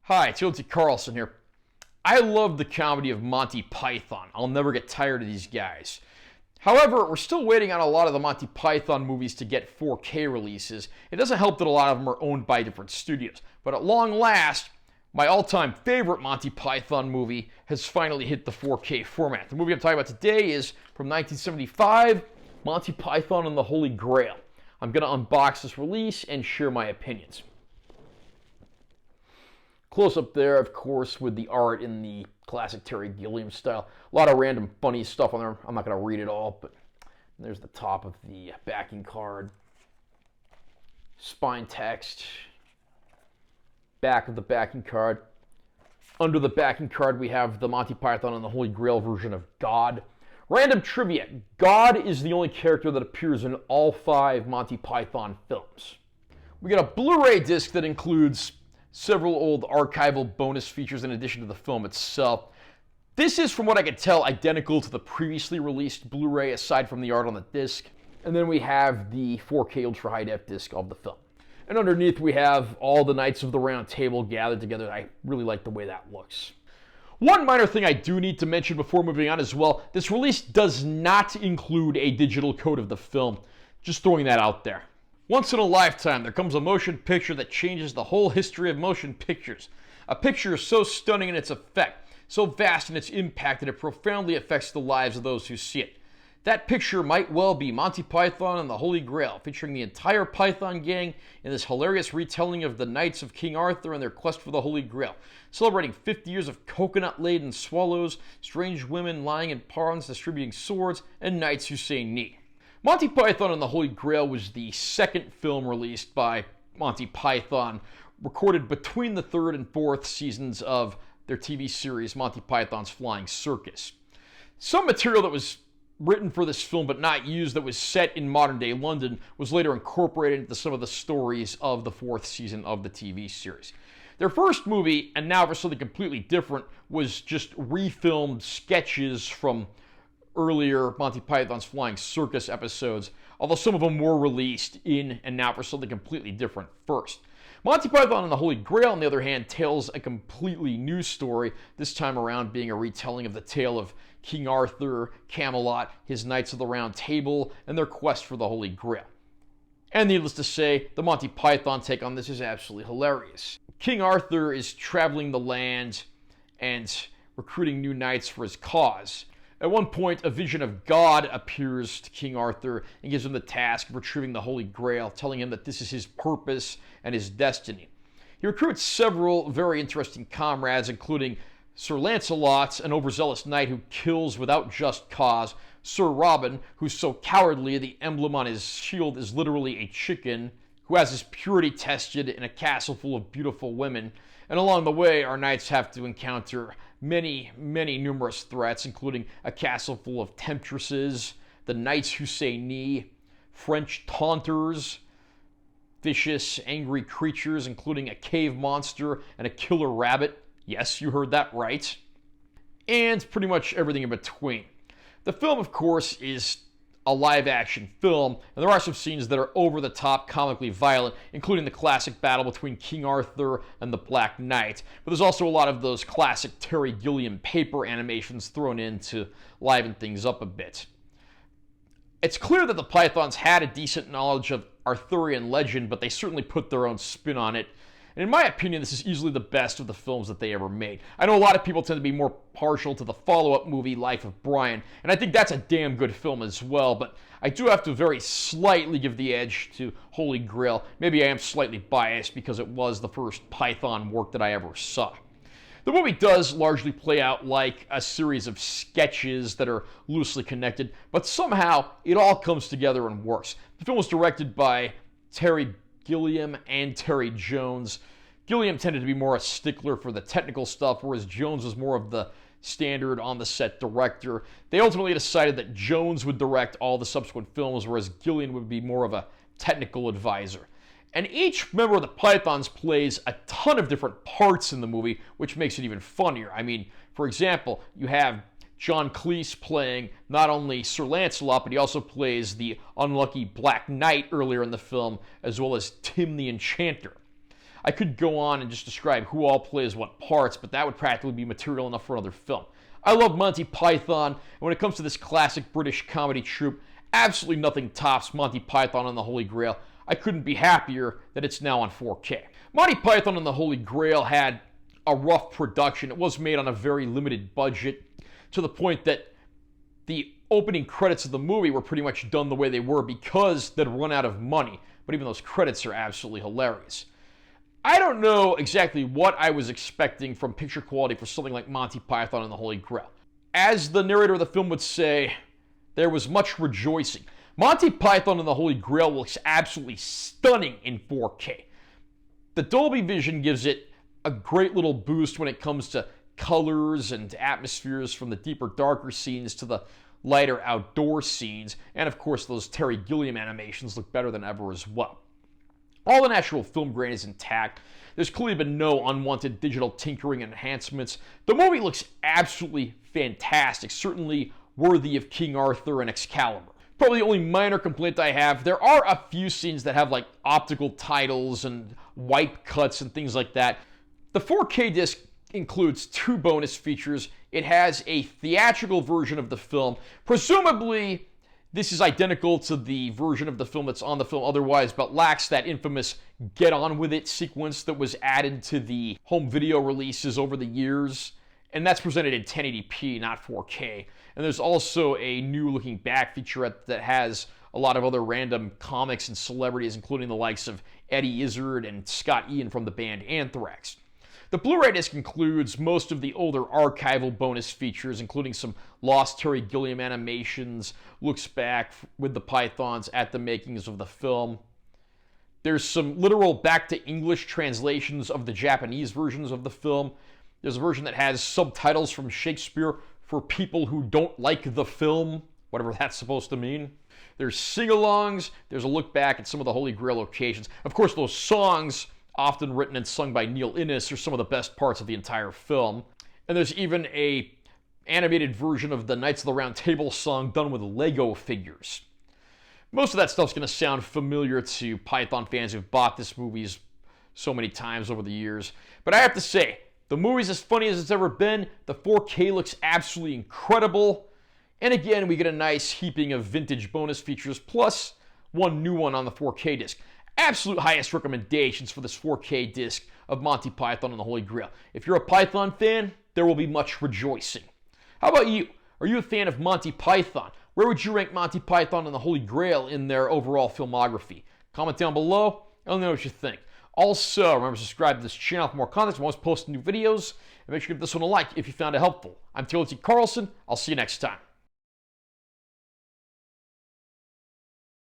Hi, it's Yote Carlson here. I love the comedy of Monty Python. I'll never get tired of these guys. However, we're still waiting on a lot of the Monty Python movies to get 4K releases. It doesn't help that a lot of them are owned by different studios. But at long last, my all-time favorite Monty Python movie has finally hit the 4K format. The movie I'm talking about today is from 1975, Monty Python and the Holy Grail. I'm going to unbox this release and share my opinions. Close up there, of course, with the art in the classic Terry Gilliam style. A lot of random funny stuff on there. I'm not going to read it all, but there's the top of the backing card. Spine text. Back of the backing card. Under the backing card, we have the Monty Python and the Holy Grail version of God. Random trivia. God is the only character that appears in all 5 Monty Python films. We got a Blu-ray disc that includes several old archival bonus features in addition to the film itself. This is, from what I can tell, identical to the previously released Blu-ray aside from the art on the disc. And then we have the 4K Ultra High Def disc of the film. And underneath we have all the Knights of the Round Table gathered together. I really like the way that looks. One minor thing I do need to mention before moving on as well, this release does not include a digital code of the film. Just throwing that out there. Once in a lifetime, there comes a motion picture that changes the whole history of motion pictures. A picture so stunning in its effect, so vast in its impact that it profoundly affects the lives of those who see it. That picture might well be Monty Python and the Holy Grail, featuring the entire Python gang in this hilarious retelling of the Knights of King Arthur and their quest for the Holy Grail, celebrating 50 years of coconut-laden swallows, strange women lying in ponds distributing swords, and knights who say knee. Monty Python and the Holy Grail was the second film released by Monty Python, recorded between the 3rd and 4th seasons of their TV series, Monty Python's Flying Circus. Some material that was written for this film but not used, that was set in modern-day London, was later incorporated into some of the stories of the 4th season of the TV series. Their first movie, and now for something completely different, was just refilmed sketches from earlier Monty Python's Flying Circus episodes, although some of them were released in and now for something completely different first. Monty Python and the Holy Grail, on the other hand, tells a completely new story, this time around being a retelling of the tale of King Arthur, Camelot, his Knights of the Round Table, and their quest for the Holy Grail. And needless to say, the Monty Python take on this is absolutely hilarious. King Arthur is traveling the land and recruiting new knights for his cause. At one point, a vision of God appears to King Arthur and gives him the task of retrieving the Holy Grail, telling him that this is his purpose and his destiny. He recruits several very interesting comrades, including Sir Lancelot, an overzealous knight who kills without just cause, Sir Robin, who's so cowardly the emblem on his shield is literally a chicken, who has his purity tested in a castle full of beautiful women. And along the way, our knights have to encounter many numerous threats, including a castle full of temptresses, the knights who say knee, French taunters, vicious, angry creatures, including a cave monster and a killer rabbit. Yes, you heard that right. And pretty much everything in between. The film, of course, is a live-action film, and there are some scenes that are over-the-top, comically violent, including the classic battle between King Arthur and the Black Knight. But there's also a lot of those classic Terry Gilliam paper animations thrown in to liven things up a bit. It's clear that the Pythons had a decent knowledge of Arthurian legend, but they certainly put their own spin on it. And in my opinion, this is easily the best of the films that they ever made. I know a lot of people tend to be more partial to the follow-up movie, Life of Brian, and I think that's a damn good film as well, but I do have to very slightly give the edge to Holy Grail. Maybe I am slightly biased because it was the first Python work that I ever saw. The movie does largely play out like a series of sketches that are loosely connected, but somehow it all comes together and works. The film was directed by Terry Gilliam and Terry Jones. Gilliam tended to be more a stickler for the technical stuff, whereas Jones was more of the standard on-the-set director. They ultimately decided that Jones would direct all the subsequent films, whereas Gilliam would be more of a technical advisor. And each member of the Pythons plays a ton of different parts in the movie, which makes it even funnier. I mean, for example, you have John Cleese playing not only Sir Lancelot, but he also plays the unlucky Black Knight earlier in the film, as well as Tim the Enchanter. I could go on and just describe who all plays what parts, but that would practically be material enough for another film. I love Monty Python, and when it comes to this classic British comedy troupe, absolutely nothing tops Monty Python and the Holy Grail. I couldn't be happier that it's now on 4K. Monty Python and the Holy Grail had a rough production. It was made on a very limited budget, to the point that the opening credits of the movie were pretty much done the way they were because they'd run out of money. But even those credits are absolutely hilarious. I don't know exactly what I was expecting from picture quality for something like Monty Python and the Holy Grail. As the narrator of the film would say, there was much rejoicing. Monty Python and the Holy Grail looks absolutely stunning in 4K. The Dolby Vision gives it a great little boost when it comes to colors and atmospheres, from the deeper, darker scenes to the lighter outdoor scenes. And of course, those Terry Gilliam animations look better than ever as well. All the natural film grain is intact. There's clearly been no unwanted digital tinkering and enhancements. The movie looks absolutely fantastic, certainly worthy of King Arthur and Excalibur. Probably the only minor complaint I have, there are a few scenes that have like optical titles and wipe cuts and things like that. The 4K disc includes 2 bonus features. It has a theatrical version of the film. Presumably, this is identical to the version of the film that's on the film otherwise, but lacks that infamous get on with it sequence that was added to the home video releases over the years. And that's presented in 1080p, not 4K. And there's also a new looking back featurette that has a lot of other random comics and celebrities, including the likes of Eddie Izzard and Scott Ian from the band Anthrax. The Blu-ray disc includes most of the older archival bonus features, including some lost Terry Gilliam animations, looks back with the Pythons at the makings of the film. There's some literal back-to-English translations of the Japanese versions of the film. There's a version that has subtitles from Shakespeare for people who don't like the film, whatever that's supposed to mean. There's sing-alongs. There's a look back at some of the Holy Grail locations. Of course, those songs, often written and sung by Neil Innes, are some of the best parts of the entire film. And there's even a animated version of the Knights of the Round Table song done with Lego figures. Most of that stuff's going to sound familiar to Python fans who've bought this movies so many times over the years. But I have to say, the movie's as funny as it's ever been. The 4K looks absolutely incredible. And again, we get a nice heaping of vintage bonus features, plus one new one on the 4K disc. Absolute highest recommendations for this 4K disc of Monty Python and the Holy Grail. If you're a Python fan, there will be much rejoicing. How about you? Are you a fan of Monty Python? Where would you rank Monty Python and the Holy Grail in their overall filmography? Comment down below. Let me know what you think. Also, remember to subscribe to this channel for more content. I'm always posting new videos. And make sure to give this one a like if you found it helpful. I'm Timothy Carlson. I'll see you next time.